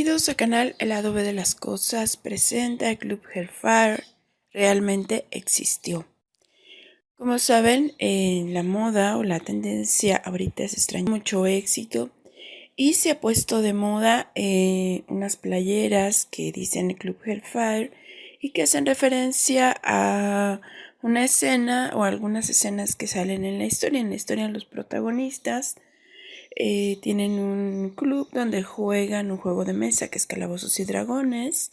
Bienvenidos al canal El Lado B de las Cosas. Presenta el Club Hellfire. Realmente existió. Como saben, la moda o la tendencia ahorita se extraña mucho éxito y se ha puesto de moda unas playeras que dicen el Club Hellfire y que hacen referencia a una escena o algunas escenas que salen en la historia. En la historia los protagonistas tienen un club donde juegan un juego de mesa que es Calabozos y Dragones.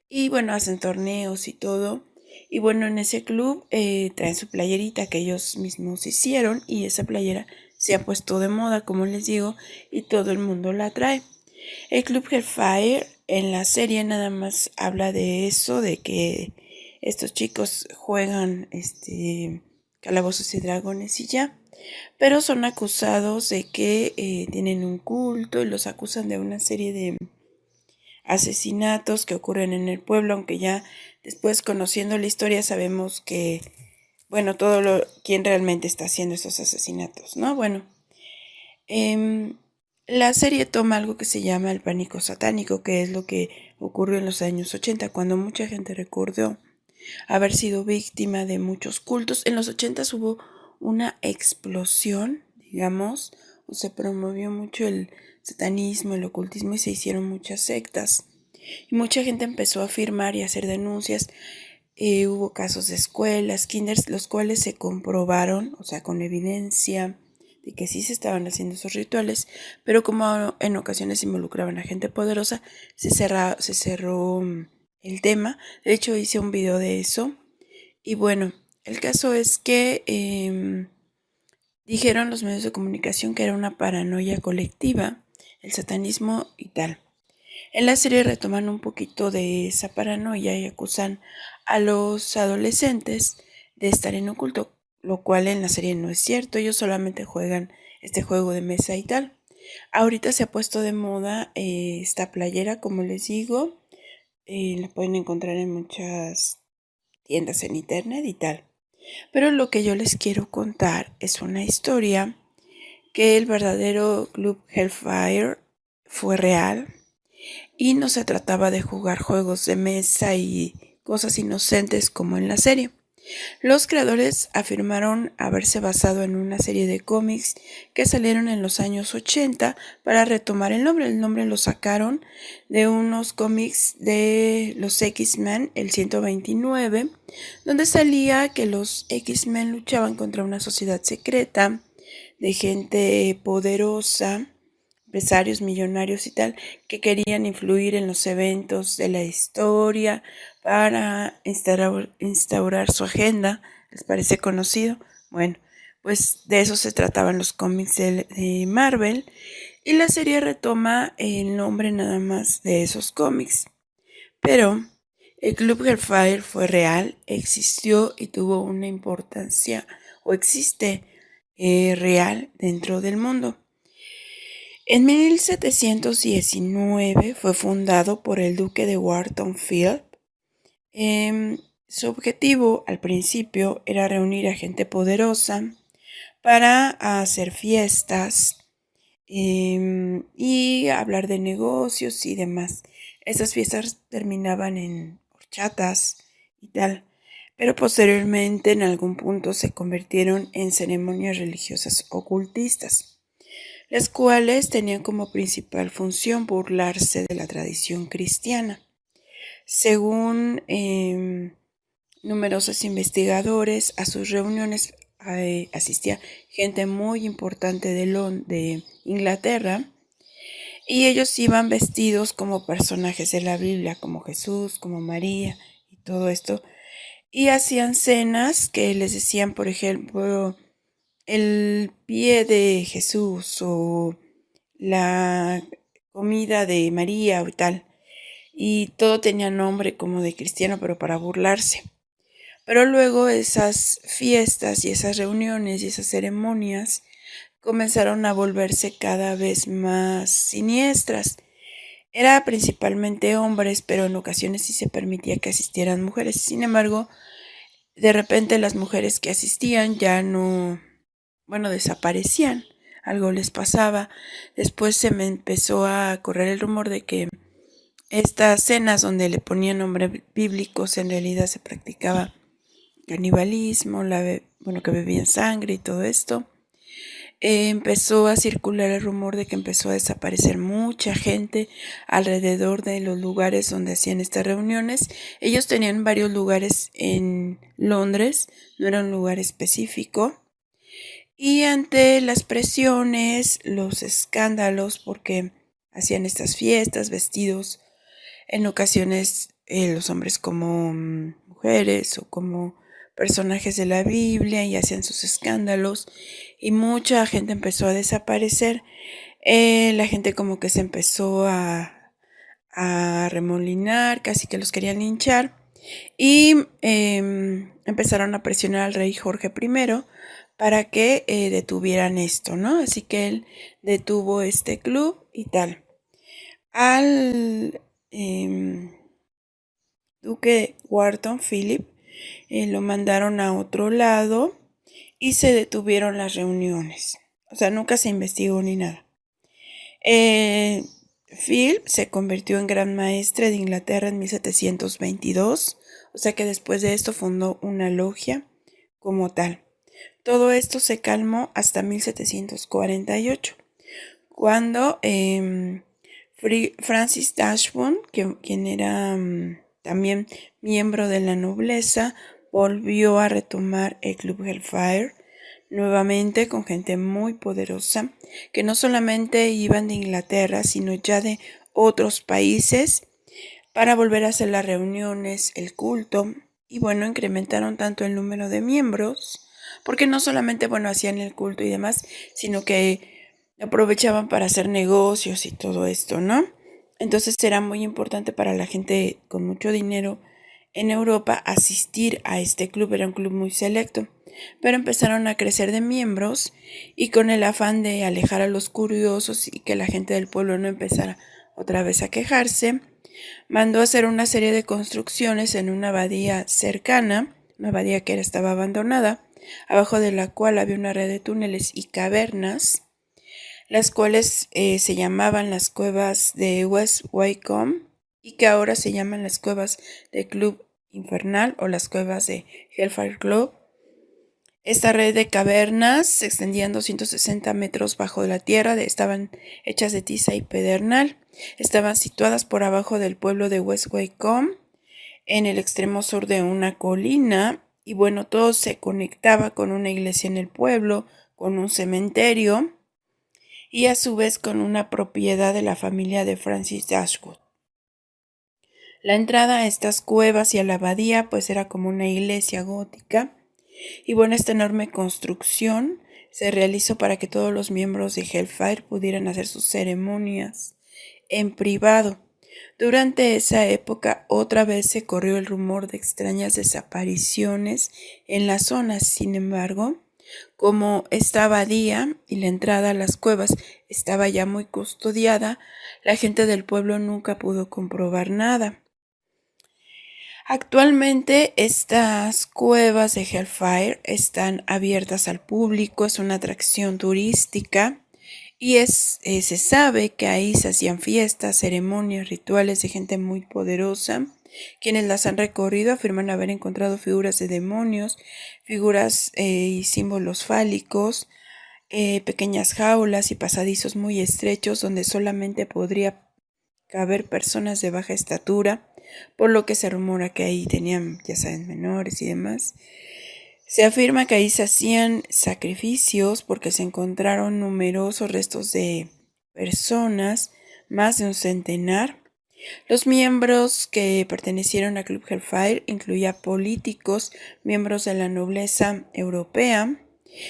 Y bueno, hacen torneos y todo. Y bueno, en ese club traen su playerita que ellos mismos hicieron. Y esa playera se ha puesto de moda, como les digo, y todo el mundo la trae. El Club Hellfire en la serie nada más habla de eso, de que estos chicos juegan Calabozos y Dragones y ya. Pero son acusados de que tienen un culto y los acusan de una serie de asesinatos que ocurren en el pueblo, aunque ya después conociendo la historia sabemos que, bueno, quién realmente está haciendo esos asesinatos, ¿no? Bueno, la serie toma algo que se llama el pánico satánico, que es lo que ocurrió en los años 80, cuando mucha gente recordó haber sido víctima de muchos cultos. En los 80 hubo una explosión, digamos, o se promovió mucho el satanismo, el ocultismo y se hicieron muchas sectas. Y mucha gente empezó a afirmar y a hacer denuncias. Hubo casos de escuelas, kinders, los cuales se comprobaron, o sea, con evidencia de que sí se estaban haciendo esos rituales, pero como en ocasiones involucraban a gente poderosa, se cerró el tema. De hecho, hice un video de eso. Y bueno, el caso es que dijeron los medios de comunicación que era una paranoia colectiva, el satanismo y tal. En la serie retoman un poquito de esa paranoia y acusan a los adolescentes de estar en oculto, lo cual en la serie no es cierto. Ellos solamente juegan este juego de mesa y tal. Ahorita se ha puesto de moda esta playera, como les digo. La pueden encontrar en muchas tiendas en internet y tal. Pero lo que yo les quiero contar es una historia que el verdadero Club Hellfire fue real y no se trataba de jugar juegos de mesa y cosas inocentes como en la serie. Los creadores afirmaron haberse basado en una serie de cómics que salieron en los años 80 para retomar el nombre. El nombre lo sacaron de unos cómics de los X-Men, el 129, donde salía que los X-Men luchaban contra una sociedad secreta de gente poderosa, empresarios millonarios y tal, que querían influir en los eventos de la historia para instaurar su agenda. ¿Les parece conocido? Bueno, pues de eso se trataban los cómics de Marvel y la serie retoma el nombre nada más de esos cómics. Pero el Club Hellfire fue real, existió y tuvo una importancia, o existe real dentro del mundo. En 1719 fue fundado por el duque de Wharton Philip. Su objetivo al principio era reunir a gente poderosa para hacer fiestas y hablar de negocios y demás. Esas fiestas terminaban en horchatas y tal, pero posteriormente en algún punto se convirtieron en ceremonias religiosas ocultistas, las cuales tenían como principal función burlarse de la tradición cristiana. Según numerosos investigadores, a sus reuniones asistía gente muy importante de Inglaterra, y ellos iban vestidos como personajes de la Biblia, como Jesús, como María y todo esto, y hacían cenas que les decían, por ejemplo, el pie de Jesús o la comida de María o tal, y todo tenía nombre como de cristiano, pero para burlarse. Pero luego esas fiestas y esas reuniones y esas ceremonias comenzaron a volverse cada vez más siniestras. Era principalmente hombres, pero en ocasiones sí se permitía que asistieran mujeres. Sin embargo, de repente las mujeres que asistían ya no, desaparecían. Algo les pasaba. Después se me empezó a correr el rumor de que estas cenas donde le ponían nombres bíblicos, en realidad se practicaba canibalismo, que bebían sangre y todo esto. Empezó a circular el rumor de que empezó a desaparecer mucha gente alrededor de los lugares donde hacían estas reuniones. Ellos tenían varios lugares en Londres, no era un lugar específico. Y ante las presiones, los escándalos, porque hacían estas fiestas vestidos en ocasiones los hombres como mujeres o como personajes de la Biblia y hacían sus escándalos y mucha gente empezó a desaparecer. La gente como que se empezó a remolinar, casi que los querían linchar y empezaron a presionar al rey Jorge I para que detuvieran esto, ¿no? Así que él detuvo este club y tal. Al duque Wharton Philip lo mandaron a otro lado y se detuvieron las reuniones. O sea, nunca se investigó ni nada. Philip se convirtió en gran maestre de Inglaterra en 1722, o sea que después de esto fundó una logia como tal. Todo esto se calmó hasta 1748, cuando Francis Dashwood, quien era también miembro de la nobleza, volvió a retomar el Club Hellfire nuevamente con gente muy poderosa que no solamente iban de Inglaterra sino ya de otros países para volver a hacer las reuniones, el culto y incrementaron tanto el número de miembros porque no solamente hacían el culto y demás sino que aprovechaban para hacer negocios y todo esto, ¿no? Entonces era muy importante para la gente con mucho dinero en Europa asistir a este club, era un club muy selecto, pero empezaron a crecer de miembros y con el afán de alejar a los curiosos y que la gente del pueblo no empezara otra vez a quejarse, mandó a hacer una serie de construcciones en una abadía cercana, una abadía que estaba abandonada, abajo de la cual había una red de túneles y cavernas, las cuales se llamaban las cuevas de West Wycombe y que ahora se llaman las cuevas de Club Infernal o las cuevas de Hellfire Club. Esta red de cavernas se extendían 260 metros bajo la tierra, estaban hechas de tiza y pedernal, estaban situadas por abajo del pueblo de West Wycombe, en el extremo sur de una colina, y todo se conectaba con una iglesia en el pueblo, con un cementerio, y a su vez con una propiedad de la familia de Francis Dashwood. La entrada a estas cuevas y a la abadía era como una iglesia gótica y esta enorme construcción se realizó para que todos los miembros de Hellfire pudieran hacer sus ceremonias en privado. Durante esa época otra vez se corrió el rumor de extrañas desapariciones en la zona. Sin embargo, como esta abadía y la entrada a las cuevas estaba ya muy custodiada, la gente del pueblo nunca pudo comprobar nada. Actualmente estas cuevas de Hellfire están abiertas al público, es una atracción turística y se sabe que ahí se hacían fiestas, ceremonias, rituales de gente muy poderosa. Quienes las han recorrido afirman haber encontrado figuras de demonios, figuras y símbolos fálicos, pequeñas jaulas y pasadizos muy estrechos donde solamente podría caber personas de baja estatura, por lo que se rumora que ahí tenían, ya saben, menores y demás. Se afirma que ahí se hacían sacrificios porque se encontraron numerosos restos de personas, más de un centenar. Los miembros que pertenecieron al Club Hellfire incluía políticos, miembros de la nobleza europea,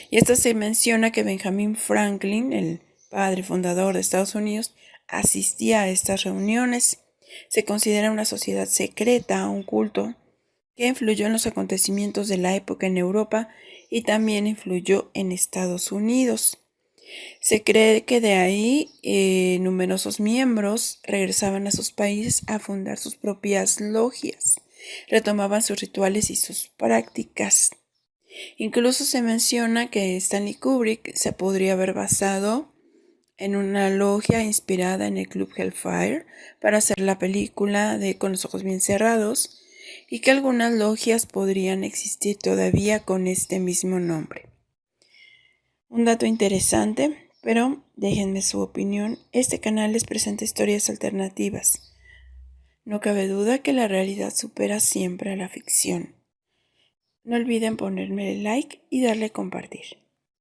y esto se menciona que Benjamin Franklin, el padre fundador de Estados Unidos, asistía a estas reuniones. Se considera una sociedad secreta, un culto que influyó en los acontecimientos de la época en Europa y también influyó en Estados Unidos. Se cree que de ahí numerosos miembros regresaban a sus países a fundar sus propias logias, retomaban sus rituales y sus prácticas. Incluso se menciona que Stanley Kubrick se podría haber basado en una logia inspirada en el Club Hellfire para hacer la película de Con los ojos bien cerrados, y que algunas logias podrían existir todavía con este mismo nombre. Un dato interesante, pero déjenme su opinión, este canal les presenta historias alternativas. No cabe duda que la realidad supera siempre a la ficción. No olviden ponerme like y darle compartir.